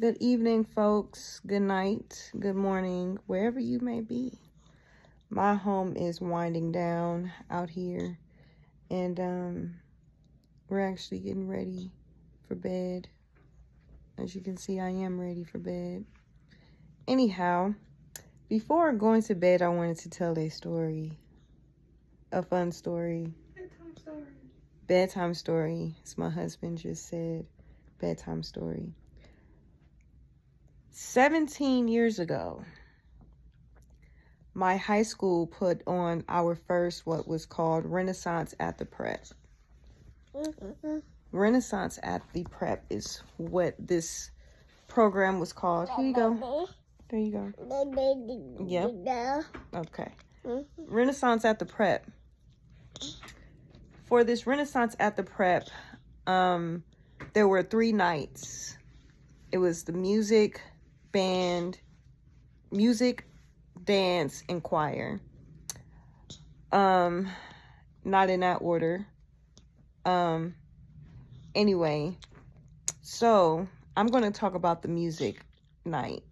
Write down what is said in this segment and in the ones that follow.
Good evening, folks. Good night. Good morning, wherever you may be. My home is winding down out here, and we're actually getting ready for bed. As you can see, I am ready for bed. Anyhow, before going to bed, I wanted to tell a story, a fun story. Bedtime story, as my husband just said. Bedtime story. 17 years ago, my high school put on our first what was called Renaissance at the Prep. Renaissance at the Prep is what this program was called. Here you go. There you go. Yep. Okay. Renaissance at the Prep. For this Renaissance at the Prep, there were 3 nights. It was the music, band, dance, and choir. Not in that order. Anyway, so I'm going to talk about the music night.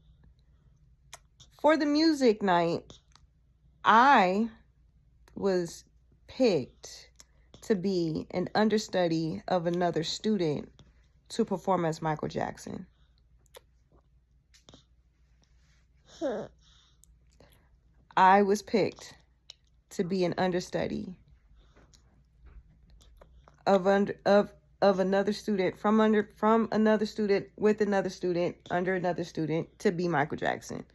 For the music night, I was picked to be an understudy of another student to perform as Michael Jackson. I was picked to be an understudy of another student from another student with another student under another student to be Michael Jackson.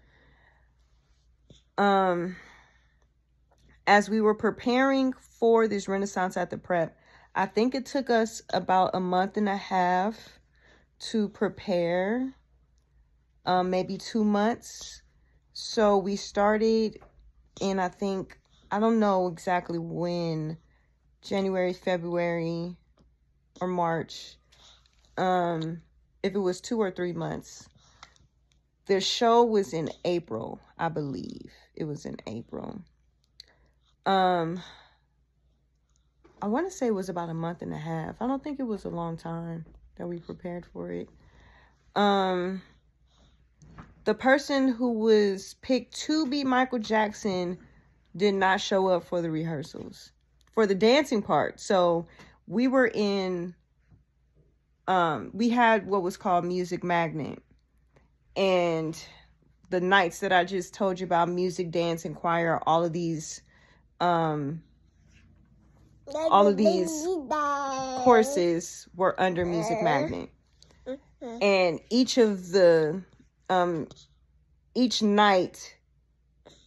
As we were preparing for this Renaissance at the Prep, I think it took us about a month and a half to prepare, maybe 2 months. So we started in, I don't know exactly when, January, February, or March, if it was 2 or 3 months. The show was in April, I believe. It was in April. I want to say it was about a month and a half. I don't think it was a long time that we prepared for it. The person who was picked to be Michael Jackson did not show up for the rehearsals, for the dancing part. So we were in, we had what was called Music Magnet. And the nights that I just told you about, music, dance, and choir, all of these courses were under Music Magnet. And each night,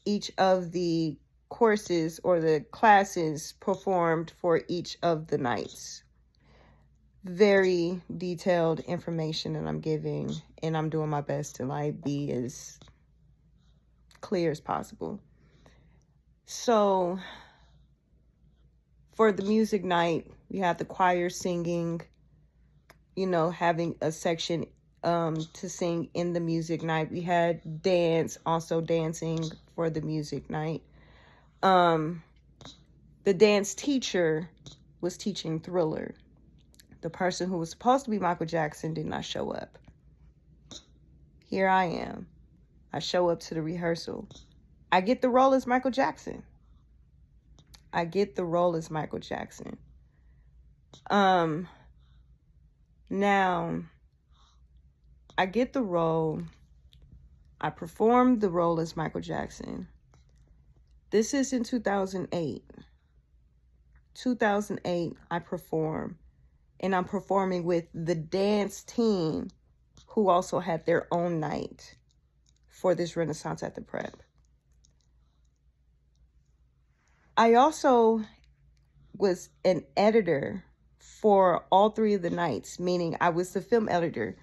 each of the courses or the classes performed for each of the nights. Very detailed information that I'm giving, and I'm doing my best to be as clear as possible. So for the music night, we had the choir singing, having a section to sing in the music night. We had dance, also dancing for the music night. The dance teacher was teaching Thriller. The person who was supposed to be Michael Jackson did not show up. Here I am. I show up to the rehearsal. I get the role as Michael Jackson. Now, I get the role. I performed the role as Michael Jackson. This is in 2008. 2008, I perform. And I'm performing with the dance team who also had their own night for this Renaissance at the Prep. I also was an editor for all 3 of the nights, meaning I was the film editor.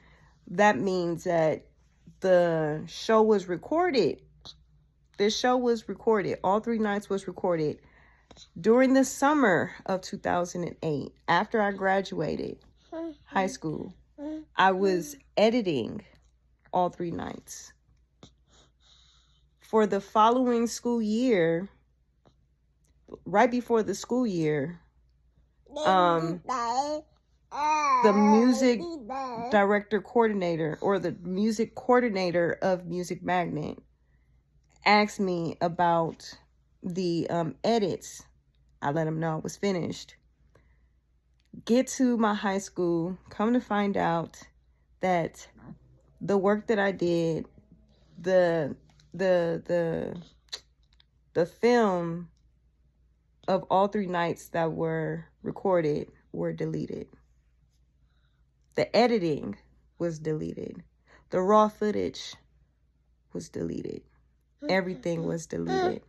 That means that the show was recorded. All 3 nights was recorded during the summer of 2008. After I graduated high school, I was editing all 3 nights. For the following school year, right before the school year, the music director coordinator or the music coordinator of Music Magnet asked me about the edits. I let him know it was finished. Get to my high school, come to find out that the work that I did, the film of all 3 nights that were recorded were deleted. The editing was deleted. The raw footage was deleted. Everything was deleted.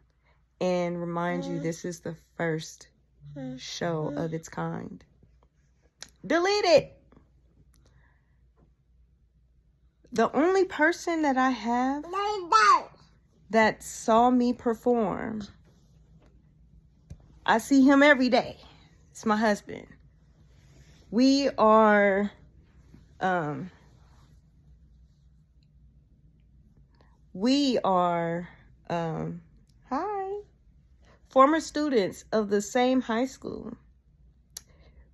And remind you, this is the first show of its kind. Deleted. The only person that I have that saw me perform, I see him every day. It's my husband. We are former students of the same high school.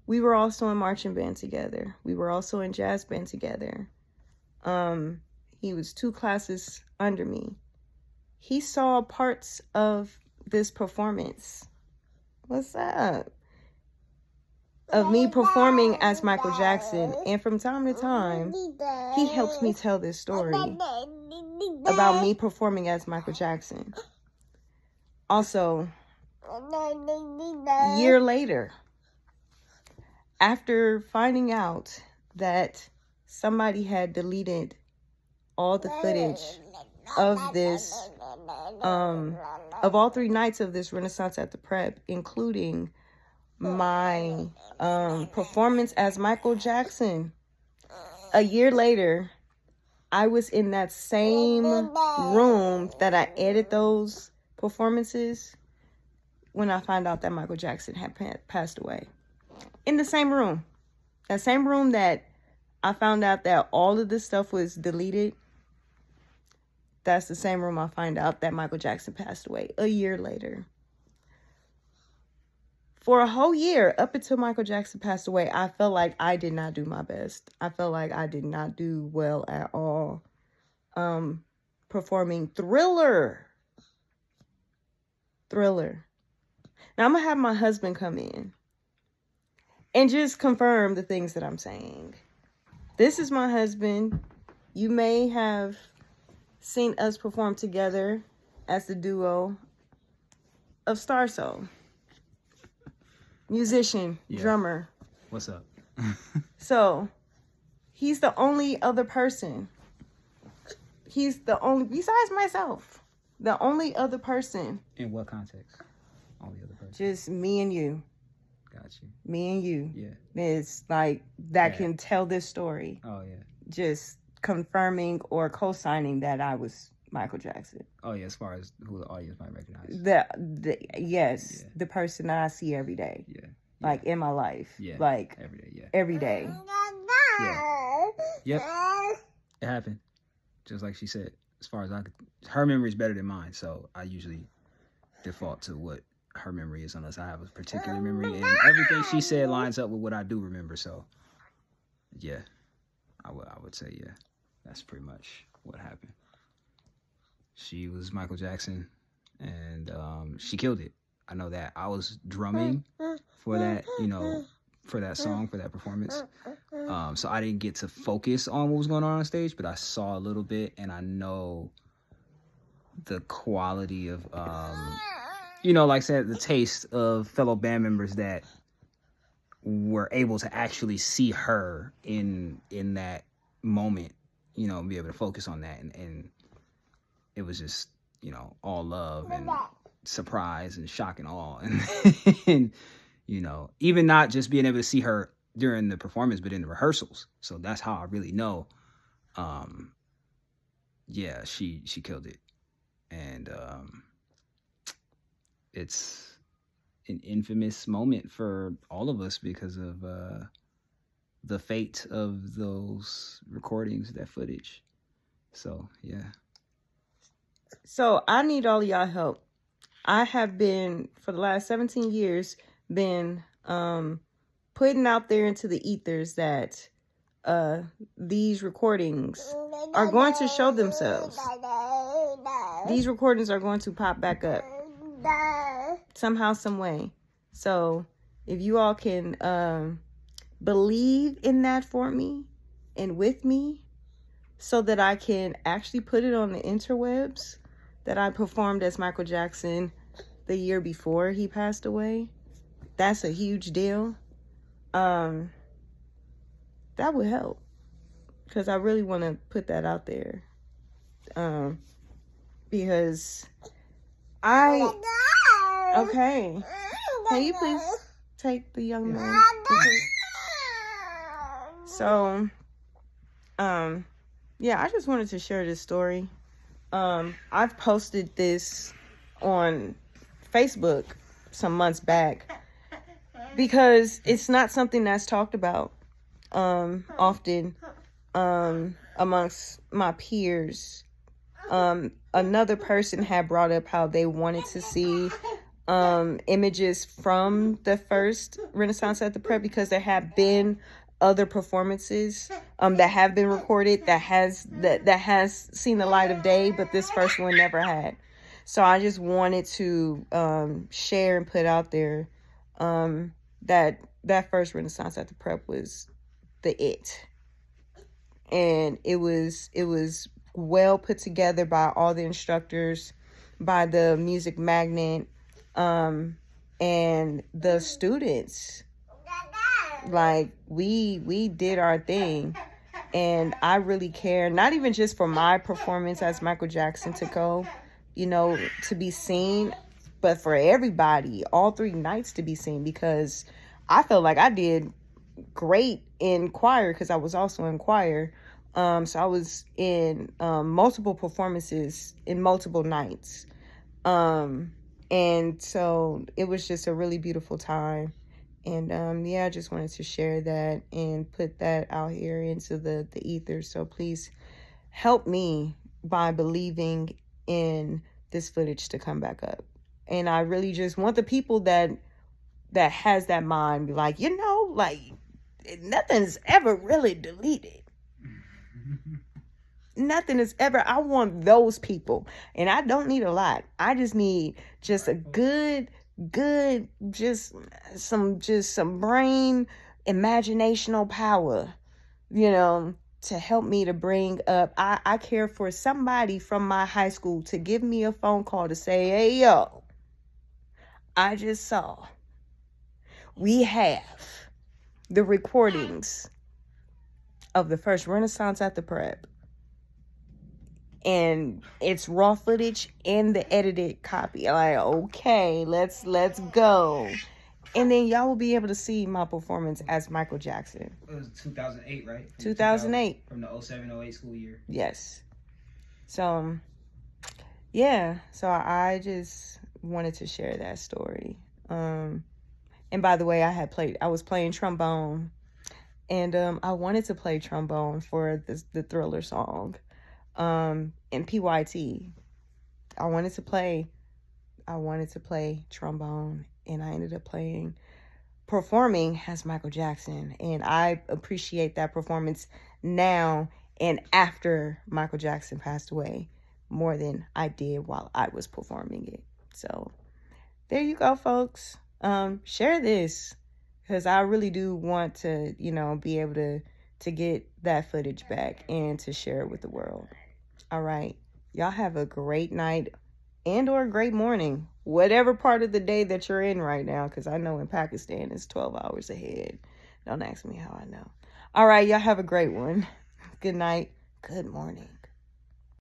We were also in marching band together. We were also in jazz band together. He was 2 classes under me. He saw parts of this performance. What's up? Of me performing as Michael Jackson. And from time to time, he helps me tell this story about me performing as Michael Jackson. Also, a year later, after finding out that somebody had deleted all the footage of this, of all 3 nights of this Renaissance at the Prep, including my performance as Michael Jackson. A year later, I was in that same room that I edited those performances when I found out that Michael Jackson had passed away. In the same room. That same room that I found out that all of this stuff was deleted. That's the same room I find out that Michael Jackson passed away a year later. For a whole year, up until Michael Jackson passed away, I felt like I did not do my best. I felt like I did not do well at all. Performing Thriller. Now, I'm going to have my husband come in and just confirm the things that I'm saying. This is my husband. You may have seen us perform together as the duo of Star Soul. Musician, drummer. What's up? So, he's the only other person. He's the only, besides myself, the only other person. In what context? Only other person? Just me and you. Got you. Me and you. Yeah. It's like that can tell this story. Oh, yeah. Just confirming or co-signing that I was Michael Jackson. Oh, yeah, as far as who the audience might recognize. Yes, the person that I see every day. Yeah. Like in my life. Yeah. Like every day, yeah. Every day. Yeah. Yep. It happened. Just like she said. As far as her memory is better than mine, so I usually default to what her memory is unless I have a particular memory, and everything she said lines up with what I do remember. So, yeah, I would say yeah, that's pretty much what happened. She was Michael Jackson, and she killed it. I know that. I was drumming for that, for that song, for that performance. So I didn't get to focus on what was going on stage, but I saw a little bit, and I know the quality of, like I said, the taste of fellow band members that were able to actually see her in that moment, and be able to focus on that. And it was just, all love and surprise and shock and awe. And even not just being able to see her during the performance, but in the rehearsals. So that's how I really know, she killed it. And it's an infamous moment for all of us because of the fate of those recordings, that footage. So, yeah. So I need all of y'all help. I have been, for the last 17 years, been putting out there into the ethers that these recordings are going to show themselves. These recordings are going to pop back up somehow, some way. So if you all can believe in that for me and with me, so that I can actually put it on the interwebs, that I performed as Michael Jackson the year before he passed away. That's a huge deal. That would help, because I really want to put that out there. Because okay. Can you please take the young man? So, yeah, I just wanted to share this story. I've posted this on Facebook some months back because it's not something that's talked about often amongst my peers. Another person had brought up how they wanted to see images from the first Renaissance at the Prep, because there have been other performances that have been recorded that has seen the light of day, but this first one never had. So I just wanted to share and put out there that first Renaissance at the Prep was the it, and it was well put together by all the instructors, by the music magnet, and the students. Like, we did our thing, and I really care, not even just for my performance as Michael Jackson to go, to be seen, but for everybody, all 3 nights to be seen, because I felt like I did great in choir, because I was also in choir. So I was in multiple performances in multiple nights. And so it was just a really beautiful time. And yeah, I just wanted to share that and put that out here into the ether. So please help me by believing in this footage to come back up. And I really just want the people that has that mind, be like, like, nothing's ever really deleted. Nothing is ever. I want those people, and I don't need a lot. I just need just a good, just some brain, imaginational power, to help me to bring up. I care for somebody from my high school to give me a phone call to say, hey, yo, I just saw we have the recordings of the first Renaissance at the Prep, and it's raw footage and the edited copy. I'm like, okay, let's go. And then y'all will be able to see my performance as Michael Jackson. It was 2008, right? 2008. From the 07-08 school year. Yes. So, yeah. So I just wanted to share that story. And by the way, I was playing trombone. And I wanted to play trombone for the Thriller song. And PYT. I wanted to play trombone, and I ended up performing as Michael Jackson. And I appreciate that performance now and after Michael Jackson passed away more than I did while I was performing it. So there you go, folks. Share this, because I really do want to, be able to get that footage back and to share it with the world. All right. Y'all have a great night and or a great morning, whatever part of the day that you're in right now, because I know in Pakistan it's 12 hours ahead. Don't ask me how I know. All right. Y'all have a great one. Good night. Good morning.